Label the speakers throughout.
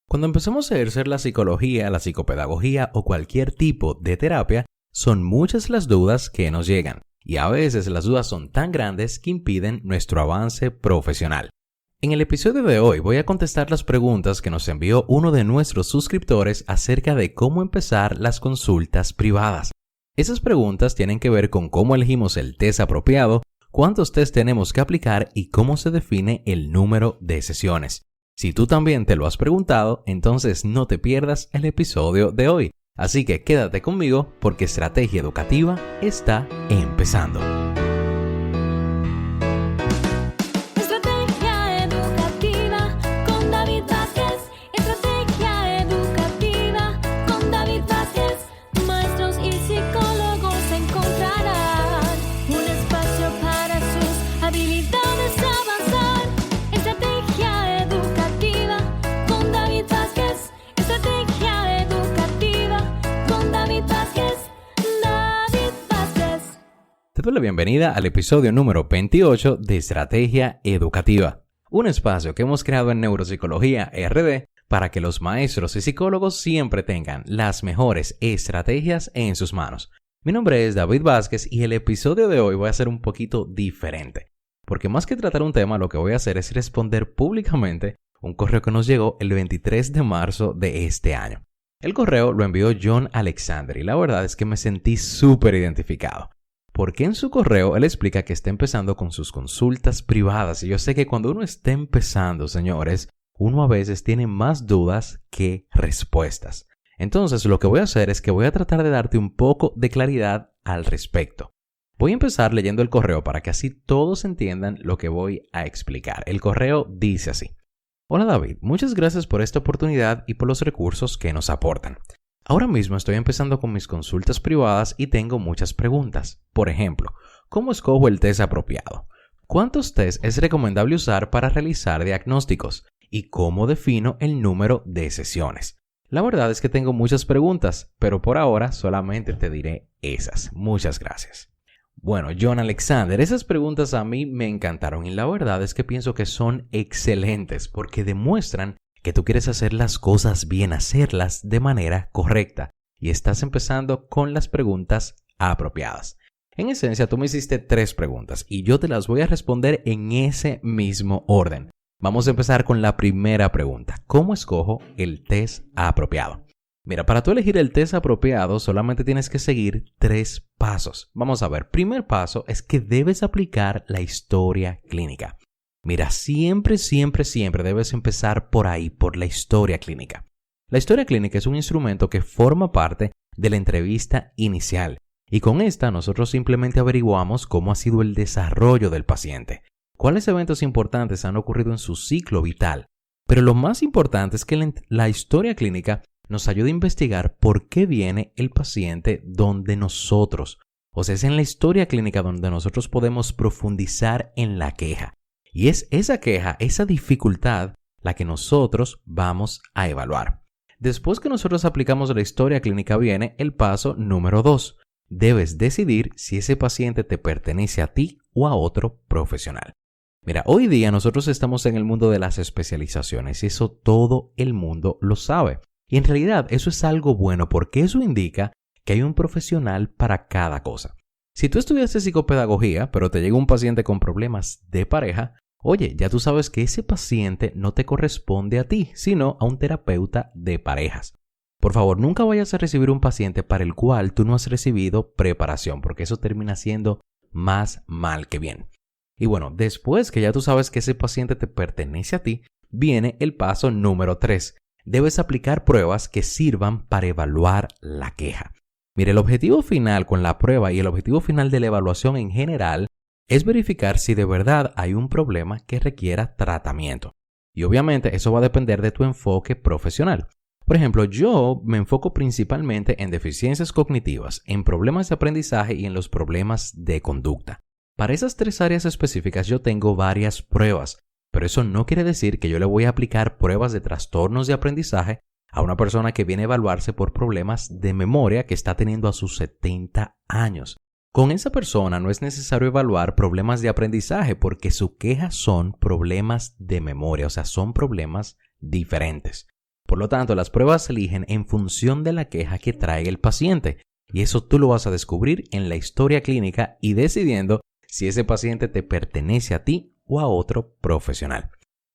Speaker 1: Cuando empezamos a ejercer la psicología, la psicopedagogía o cualquier tipo de terapia, son muchas las dudas que nos llegan y a veces las dudas son tan grandes que impiden nuestro avance profesional. En el episodio de hoy voy a contestar las preguntas que nos envió uno de nuestros suscriptores acerca de cómo empezar las consultas privadas. Esas preguntas tienen que ver con cómo elegimos el test apropiado, cuántos test tenemos que aplicar y cómo se define el número de sesiones. Si tú también te lo has preguntado, entonces no te pierdas el episodio de hoy. Así que quédate conmigo porque Estrategia Educativa está empezando.
Speaker 2: Estrategia Educativa con David Vázquez. Estrategia Educativa con David Vázquez. Maestros y psicólogos encontrarán un espacio para sus habilidades avanzar. Estrategia Educativa con David Vázquez. Estrategia Educativa con David Vázquez. David Vázquez.
Speaker 1: Te doy la bienvenida al episodio número 28 de Estrategia Educativa, un espacio que hemos creado en Neuropsicología RD para que los maestros y psicólogos siempre tengan las mejores estrategias en sus manos. Mi nombre es David Vázquez y el episodio de hoy voy a ser un poquito diferente, porque más que tratar un tema, lo que voy a hacer es responder públicamente un correo que nos llegó el 23 de marzo de este año. El correo lo envió John Alexander y la verdad es que me sentí súper identificado. Porque en su correo él explica que está empezando con sus consultas privadas. Y yo sé que cuando uno está empezando, señores, uno a veces tiene más dudas que respuestas. Entonces lo que voy a hacer es que voy a tratar de darte un poco de claridad al respecto. Voy a empezar leyendo el correo para que así todos entiendan lo que voy a explicar. El correo dice así: Hola David, muchas gracias por esta oportunidad y por los recursos que nos aportan. Ahora mismo estoy empezando con mis consultas privadas y tengo muchas preguntas. Por ejemplo, ¿cómo escojo el test apropiado? ¿Cuántos test es recomendable usar para realizar diagnósticos? ¿Y cómo defino el número de sesiones? La verdad es que tengo muchas preguntas, pero por ahora solamente te diré esas. Muchas gracias. Bueno, John Alexander, esas preguntas a mí me encantaron y la verdad es que pienso que son excelentes porque demuestran que tú quieres hacer las cosas bien, hacerlas de manera correcta y estás empezando con las preguntas apropiadas. En esencia, tú me hiciste 3 preguntas y yo te las voy a responder en ese mismo orden. Vamos a empezar con la primera pregunta. ¿Cómo escojo el test apropiado? Mira, para tú elegir el test apropiado solamente tienes que seguir 3 pasos. Vamos a ver, primer paso es que debes aplicar la historia clínica. Mira, siempre debes empezar por ahí, por la historia clínica. La historia clínica es un instrumento que forma parte de la entrevista inicial y con esta nosotros simplemente averiguamos cómo ha sido el desarrollo del paciente, cuáles eventos importantes han ocurrido en su ciclo vital. Pero lo más importante es que la historia clínica nos ayuda a investigar por qué viene el paciente donde nosotros. O sea, es en la historia clínica donde nosotros podemos profundizar en la queja. Y es esa queja, esa dificultad, la que nosotros vamos a evaluar. Después que nosotros aplicamos la historia clínica viene el paso número 2. Debes decidir si ese paciente te pertenece a ti o a otro profesional. Mira, hoy día nosotros estamos en el mundo de las especializaciones y eso todo el mundo lo sabe. Y en realidad eso es algo bueno porque eso indica que hay un profesional para cada cosa. Si tú estudiaste psicopedagogía, pero te llega un paciente con problemas de pareja, oye, ya tú sabes que ese paciente no te corresponde a ti, sino a un terapeuta de parejas. Por favor, nunca vayas a recibir un paciente para el cual tú no has recibido preparación, porque eso termina siendo más mal que bien. Y bueno, después que ya tú sabes que ese paciente te pertenece a ti, viene el paso número 3. Debes aplicar pruebas que sirvan para evaluar la queja. Mire, el objetivo final con la prueba y el objetivo final de la evaluación en general es verificar si de verdad hay un problema que requiera tratamiento. Y obviamente eso va a depender de tu enfoque profesional. Por ejemplo, yo me enfoco principalmente en deficiencias cognitivas, en problemas de aprendizaje y en los problemas de conducta. Para esas 3 áreas específicas yo tengo varias pruebas, pero eso no quiere decir que yo le voy a aplicar pruebas de trastornos de aprendizaje a una persona que viene a evaluarse por problemas de memoria que está teniendo a sus 70 años. Con esa persona no es necesario evaluar problemas de aprendizaje porque su queja son problemas de memoria, o sea, son problemas diferentes. Por lo tanto, las pruebas se eligen en función de la queja que trae el paciente. Y eso tú lo vas a descubrir en la historia clínica y decidiendo si ese paciente te pertenece a ti o a otro profesional.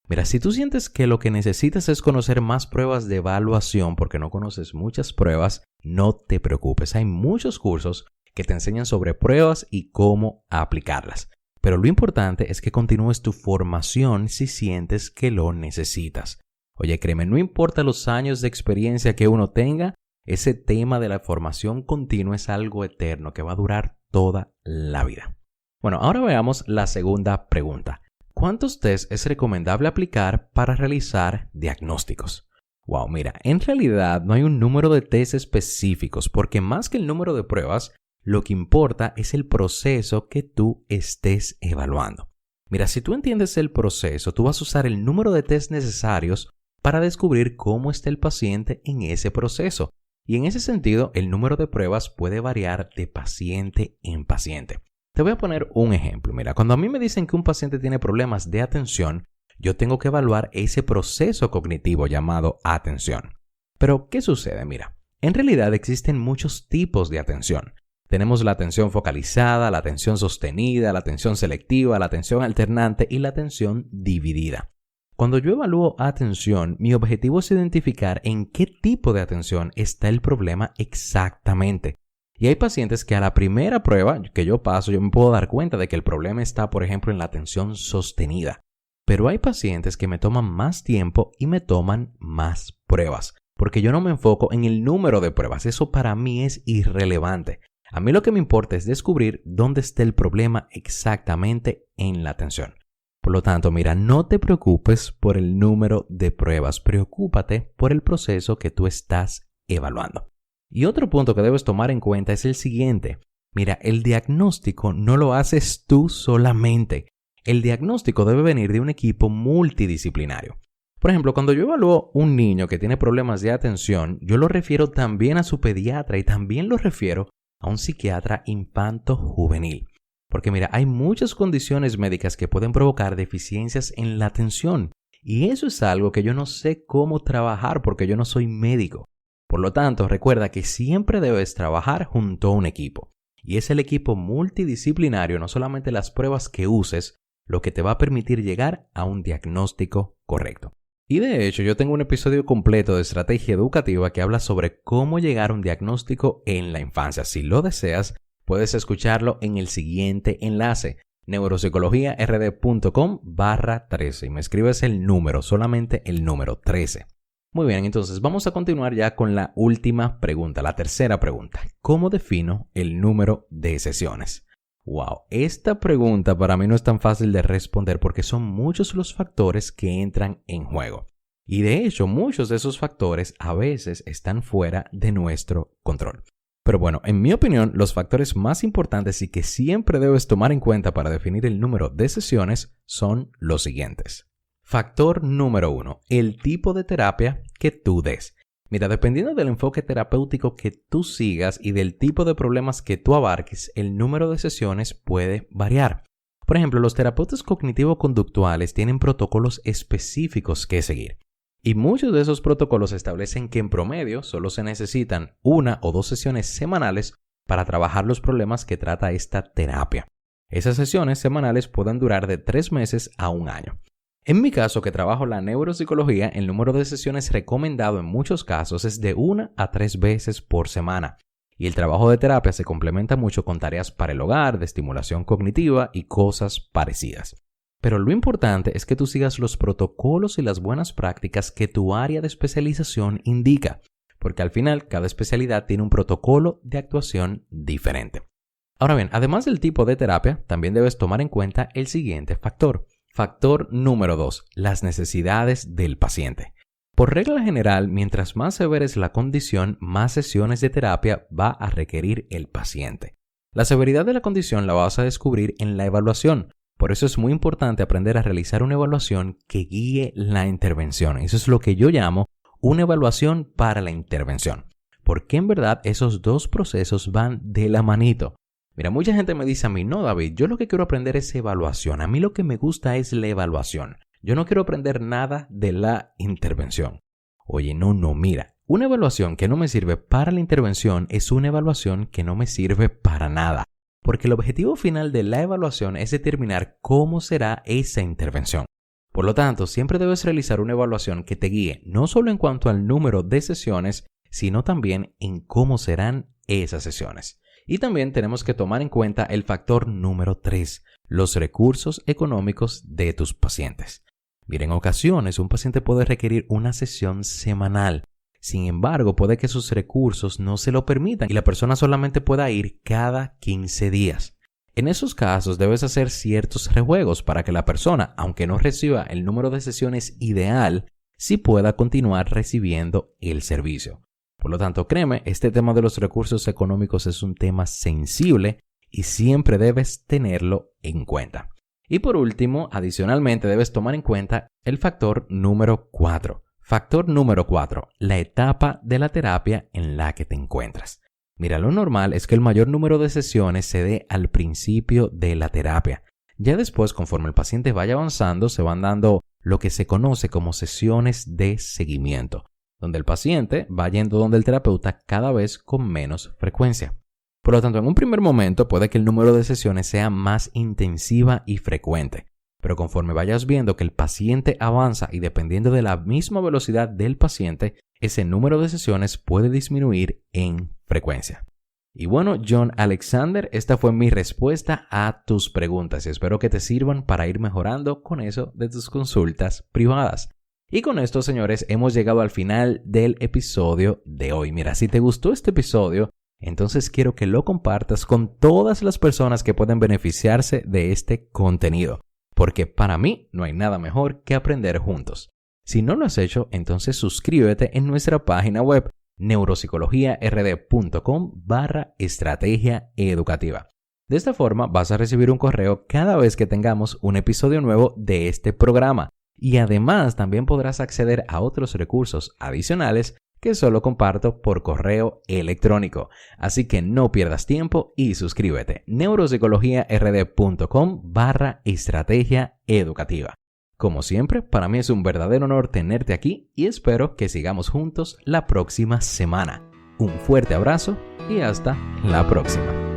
Speaker 1: Mira, si tú sientes que lo que necesitas es conocer más pruebas de evaluación porque no conoces muchas pruebas, no te preocupes. Hay muchos cursos que te enseñan sobre pruebas y cómo aplicarlas. Pero lo importante es que continúes tu formación si sientes que lo necesitas. Oye, créeme, no importa los años de experiencia que uno tenga, ese tema de la formación continua es algo eterno que va a durar toda la vida. Bueno, ahora veamos la segunda pregunta. ¿Cuántos test es recomendable aplicar para realizar diagnósticos? Wow, mira, en realidad no hay un número de test específicos porque más que el número de pruebas, lo que importa es el proceso que tú estés evaluando. Mira, si tú entiendes el proceso, tú vas a usar el número de test necesarios para descubrir cómo está el paciente en ese proceso. Y en ese sentido, el número de pruebas puede variar de paciente en paciente. Te voy a poner un ejemplo. Mira, cuando a mí me dicen que un paciente tiene problemas de atención, yo tengo que evaluar ese proceso cognitivo llamado atención. Pero, ¿qué sucede? Mira, en realidad existen muchos tipos de atención. Tenemos la atención focalizada, la atención sostenida, la atención selectiva, la atención alternante y la atención dividida. Cuando yo evalúo atención, mi objetivo es identificar en qué tipo de atención está el problema exactamente. Y hay pacientes que a la primera prueba que yo paso, yo me puedo dar cuenta de que el problema está, por ejemplo, en la atención sostenida. Pero hay pacientes que me toman más tiempo y me toman más pruebas, porque yo no me enfoco en el número de pruebas. Eso para mí es irrelevante. A mí lo que me importa es descubrir dónde está el problema exactamente en la atención. Por lo tanto, mira, no te preocupes por el número de pruebas, preocúpate por el proceso que tú estás evaluando. Y otro punto que debes tomar en cuenta es el siguiente. Mira, el diagnóstico no lo haces tú solamente. El diagnóstico debe venir de un equipo multidisciplinario. Por ejemplo, cuando yo evalúo un niño que tiene problemas de atención, yo lo refiero también a su pediatra y también lo refiero a un psiquiatra infanto-juvenil. Porque mira, hay muchas condiciones médicas que pueden provocar deficiencias en la atención. Y eso es algo que yo no sé cómo trabajar porque yo no soy médico. Por lo tanto, recuerda que siempre debes trabajar junto a un equipo. Y es el equipo multidisciplinario, no solamente las pruebas que uses, lo que te va a permitir llegar a un diagnóstico correcto. Y de hecho, yo tengo un episodio completo de estrategia educativa que habla sobre cómo llegar a un diagnóstico en la infancia. Si lo deseas, puedes escucharlo en el siguiente enlace, neuropsicologiard.com/13 y me escribes el número, solamente el número 13. Muy bien, entonces vamos a continuar ya con la última pregunta, la tercera pregunta. ¿Cómo defino el número de sesiones? Wow, esta pregunta para mí no es tan fácil de responder porque son muchos los factores que entran en juego. Y de hecho, muchos de esos factores a veces están fuera de nuestro control. Pero bueno, en mi opinión, los factores más importantes y que siempre debes tomar en cuenta para definir el número de sesiones son los siguientes. Factor número 1, el tipo de terapia que tú des. Mira, dependiendo del enfoque terapéutico que tú sigas y del tipo de problemas que tú abarques, el número de sesiones puede variar. Por ejemplo, los terapeutas cognitivo-conductuales tienen protocolos específicos que seguir. Y muchos de esos protocolos establecen que en promedio solo se necesitan 1 o 2 sesiones semanales para trabajar los problemas que trata esta terapia. Esas sesiones semanales pueden durar de 3 meses a 1 año. En mi caso, que trabajo la neuropsicología, el número de sesiones recomendado en muchos casos es de 1 a 3 veces por semana. Y el trabajo de terapia se complementa mucho con tareas para el hogar, de estimulación cognitiva y cosas parecidas. Pero lo importante es que tú sigas los protocolos y las buenas prácticas que tu área de especialización indica, porque al final cada especialidad tiene un protocolo de actuación diferente. Ahora bien, además del tipo de terapia, también debes tomar en cuenta el siguiente factor. Factor número 2, las necesidades del paciente. Por regla general, mientras más severa es la condición, más sesiones de terapia va a requerir el paciente. La severidad de la condición la vas a descubrir en la evaluación. Por eso es muy importante aprender a realizar una evaluación que guíe la intervención. Eso es lo que yo llamo una evaluación para la intervención. Porque en verdad esos dos procesos van de la manito. Mira, mucha gente me dice a mí, no David, yo lo que quiero aprender es evaluación. A mí lo que me gusta es la evaluación. Yo no quiero aprender nada de la intervención. Oye, no, mira. Una evaluación que no me sirve para la intervención es una evaluación que no me sirve para nada. Porque el objetivo final de la evaluación es determinar cómo será esa intervención. Por lo tanto, siempre debes realizar una evaluación que te guíe no solo en cuanto al número de sesiones, sino también en cómo serán esas sesiones. Y también tenemos que tomar en cuenta el factor número 3, los recursos económicos de tus pacientes. Mira, en ocasiones un paciente puede requerir una sesión semanal. Sin embargo, puede que sus recursos no se lo permitan y la persona solamente pueda ir cada 15 días. En esos casos debes hacer ciertos rejuegos para que la persona, aunque no reciba el número de sesiones ideal, sí pueda continuar recibiendo el servicio. Por lo tanto, créeme, este tema de los recursos económicos es un tema sensible y siempre debes tenerlo en cuenta. Y por último, adicionalmente debes tomar en cuenta el factor número 4. Factor número 4, la etapa de la terapia en la que te encuentras. Mira, lo normal es que el mayor número de sesiones se dé al principio de la terapia. Ya después, conforme el paciente vaya avanzando, se van dando lo que se conoce como sesiones de seguimiento, donde el paciente va yendo donde el terapeuta cada vez con menos frecuencia. Por lo tanto, en un primer momento puede que el número de sesiones sea más intensiva y frecuente, pero conforme vayas viendo que el paciente avanza y dependiendo de la misma velocidad del paciente, ese número de sesiones puede disminuir en frecuencia. Y bueno, John Alexander, esta fue mi respuesta a tus preguntas y espero que te sirvan para ir mejorando con eso de tus consultas privadas. Y con esto, señores, hemos llegado al final del episodio de hoy. Mira, si te gustó este episodio, entonces quiero que lo compartas con todas las personas que pueden beneficiarse de este contenido, porque para mí no hay nada mejor que aprender juntos. Si no lo has hecho, entonces suscríbete en nuestra página web neuropsicologiard.com/estrategia educativa. De esta forma vas a recibir un correo cada vez que tengamos un episodio nuevo de este programa y además también podrás acceder a otros recursos adicionales que solo comparto por correo electrónico. Así que no pierdas tiempo y suscríbete neuropsicologiard.com/estrategia educativa. Como siempre, para mí es un verdadero honor tenerte aquí y espero que sigamos juntos la próxima semana. Un fuerte abrazo y hasta la próxima.